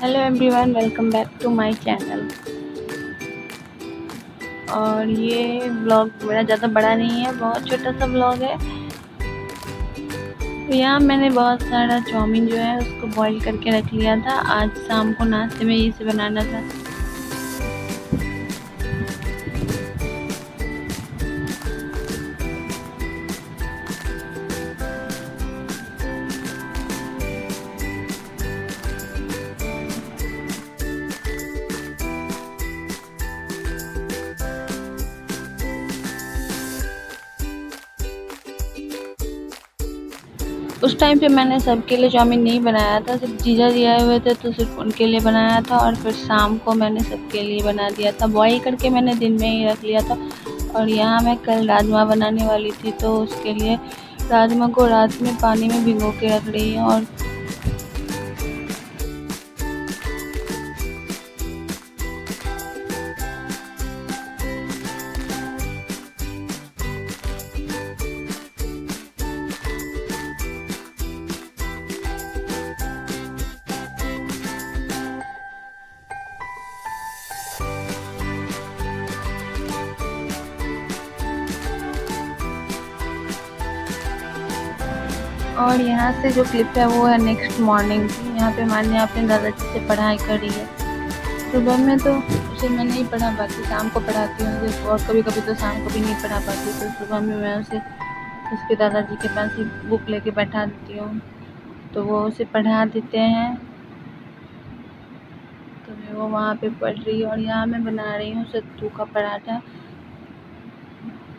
Hello everyone, welcome back to my channel. और ये vlog मेरा ज़्यादा बड़ा नहीं है, बहुत छोटा सा व्लॉग है। तो यहाँ मैंने बहुत सारा चाउमीन जो है उसको बॉईल करके रख लिया था। आज शाम को नाश्ते में इसे बनाना था। उस टाइम पे मैंने सबके लिए चाउमीन नहीं बनाया था, सिर्फ जीजा जी आए हुए थे तो सिर्फ उनके लिए बनाया था। और फिर शाम को मैंने सबके लिए बना दिया था। बॉईल करके मैंने दिन में ही रख लिया था। और यहाँ मैं कल राजमा बनाने वाली थी, तो उसके लिए राजमा को रात में पानी में भिगो के रख रही हूँ। और यहाँ से जो क्लिप है वो है नेक्स्ट मॉर्निंग की। यहाँ पे मान्या अपने दादाजी से पढ़ाई कर रही है। सुबह में तो उसे मैं नहीं पढ़ा पाती, शाम को पढ़ाती हूँ उसे, और कभी कभी तो शाम को भी नहीं पढ़ा पाती। तो सुबह में मैं उसे उसके दादाजी के पास ही बुक लेके बैठा देती हूँ, तो वो उसे पढ़ा देते हैं। तो वो वहाँ पे पढ़ रही है। और यहाँ मैं बना रही हूँ सत्तू का पराठा।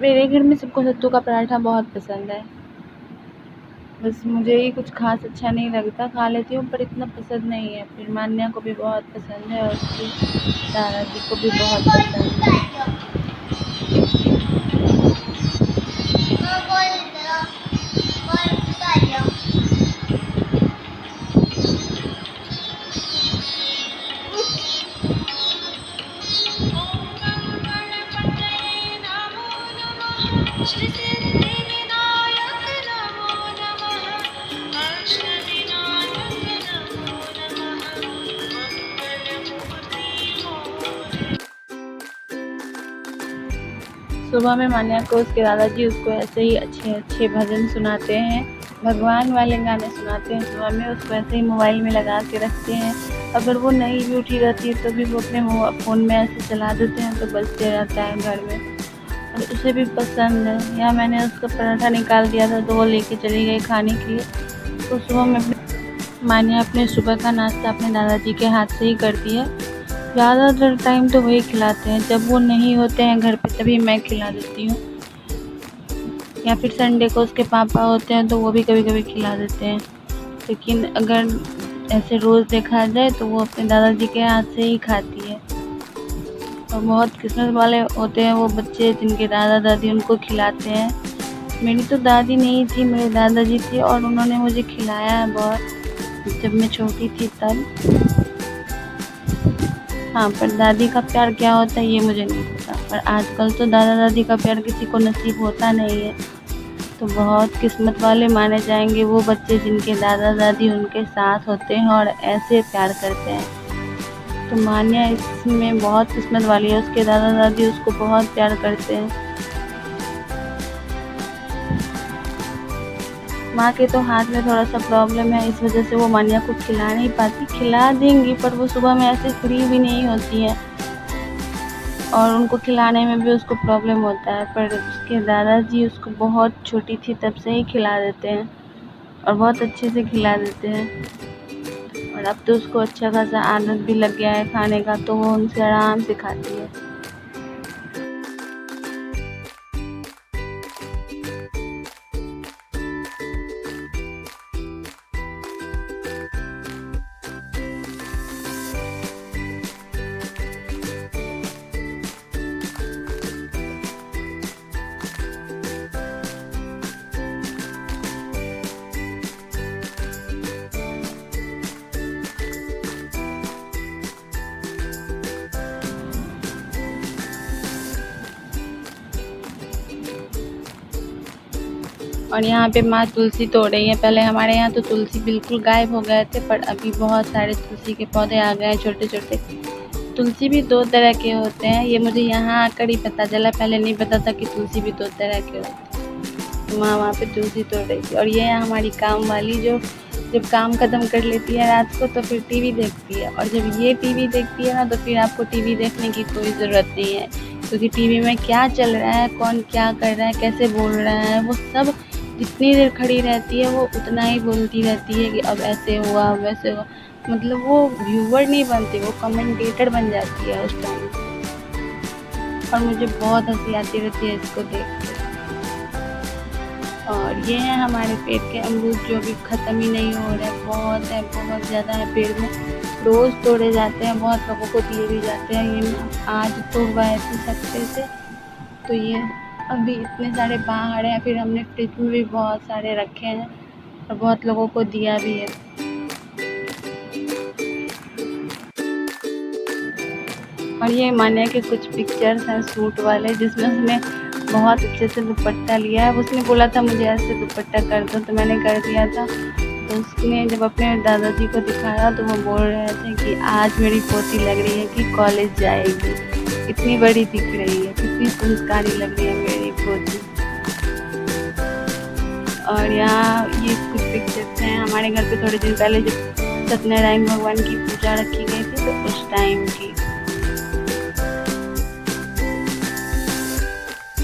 मेरे घर में सबको सत्तू का पराठा बहुत पसंद है। बस मुझे ही कुछ खास अच्छा नहीं लगता, खा लेती हूँ पर इतना पसंद नहीं है। फिर मान्या को भी बहुत पसंद है और उसके दादाजी को भी बहुत पसंद है। सुबह में मान्या को उसके दादाजी उसको ऐसे ही अच्छे अच्छे भजन सुनाते हैं, भगवान वाले गाने सुनाते हैं। सुबह में उसको ऐसे ही मोबाइल में लगा के रखते हैं। अगर वो नहीं भी उठी रहती है तो भी वो अपने फ़ोन में ऐसे चला देते हैं, तो बजते रहता है घर में। और उसे भी पसंद है। या मैंने उसका पराठा निकाल दिया था तो वो लेके चली गई खाने के लिए। तो सुबह में मान्या अपने सुबह का नाश्ता अपने दादाजी के हाथ से ही करती है। ज़्यादातर टाइम तो वही खिलाते हैं, जब वो नहीं होते हैं घर पे तभी मैं खिला देती हूँ। या फिर संडे को उसके पापा होते हैं तो वो भी कभी कभी खिला देते हैं। लेकिन अगर ऐसे रोज़ देखा जाए तो वो अपने दादाजी के हाथ से ही खाती है। और बहुत किस्मत वाले होते हैं वो बच्चे जिनके दादा दादी उनको खिलाते हैं। मेरी तो दादी नहीं थी, मेरे दादाजी थे और उन्होंने मुझे खिलाया है बहुत, जब मैं छोटी थी तब। हाँ, पर दादी का प्यार क्या होता है ये मुझे नहीं पता। पर आजकल तो दादा दादी का प्यार किसी को नसीब होता नहीं है। तो बहुत किस्मत वाले माने जाएंगे वो बच्चे जिनके दादा दादी उनके साथ होते हैं और ऐसे प्यार करते हैं। तो मान्या इसमें बहुत किस्मत वाली है, उसके दादा दादी उसको बहुत प्यार करते हैं। माँ के तो हाथ में थोड़ा सा प्रॉब्लम है, इस वजह से वो मान्या को खिला नहीं पाती। खिला देंगी पर वो सुबह में ऐसे फ्री भी नहीं होती है और उनको खिलाने में भी उसको प्रॉब्लम होता है। पर उसके दादाजी उसको बहुत छोटी थी तब से ही खिला देते हैं और बहुत अच्छे से खिला देते हैं। और अब तो उसको अच्छा खासा आदत भी लग गया है खाने का, तो वो उनसे आराम से खाती है। और यहाँ पे माँ तुलसी तोड़ रही है। पहले हमारे यहाँ तो तुलसी बिल्कुल गायब हो गए थे, पर अभी बहुत सारे तुलसी के पौधे आ गए हैं छोटे छोटे। तुलसी भी 2 तरह के होते हैं, ये मुझे यहाँ आकर ही पता चला, पहले नहीं पता था कि तुलसी भी 2 तरह के होते हैं। तो माँ वहाँ पे तुलसी तोड़ रही थी। और ये है हमारी काम वाली, जो जब काम ख़त्म कर लेती है रात को तो फिर टीवी देखती है। और जब ये टीवी देखती है ना, तो फिर आपको टीवी देखने की कोई ज़रूरत नहीं है, क्योंकि टीवी में क्या चल रहा है, कौन क्या कर रहा है, कैसे बोल रहा है, वो सब जितनी देर खड़ी रहती है वो उतना ही बोलती रहती है कि अब ऐसे हुआ, अब वैसे हुआ। मतलब वो व्यूवर नहीं बनती, वो कमेंटेटर बन जाती है उस टाइम। और मुझे बहुत हंसी आती रहती है इसको देख के। और ये है हमारे पेड़ के अमरूद, जो भी ख़त्म ही नहीं हो रहे, बहुत ज़्यादा है पेड़ में, रोज़ तोड़े जाते हैं, बहुत लोगों को दिए भी जाते हैं। ये आज तोड़वाए थे सस्ते से, तो ये अभी इतने सारे बाहर हैं, फिर हमने फ्रिज में भी बहुत सारे रखे हैं और बहुत लोगों को दिया भी है। और ये मान्या के कुछ पिक्चर्स हैं सूट वाले, जिसमें उसने बहुत अच्छे से दुपट्टा लिया है। उसने बोला था मुझे ऐसे दुपट्टा कर दो, तो मैंने कर दिया था। तो उसने जब अपने दादाजी को दिखाया तो वो बोल रहे थे कि आज मेरी पोती लग रही है कि कॉलेज जाएगी, इतनी बड़ी दिख रही है, कितनी संस्कारी लग रही है मेरी पोती। और यहाँ ये कुछ पिक्चर्स हैं हमारे घर पे थोड़े दिन पहले जब सत्यनारायण भगवान की पूजा रखी गई थी, तो उस टाइम की।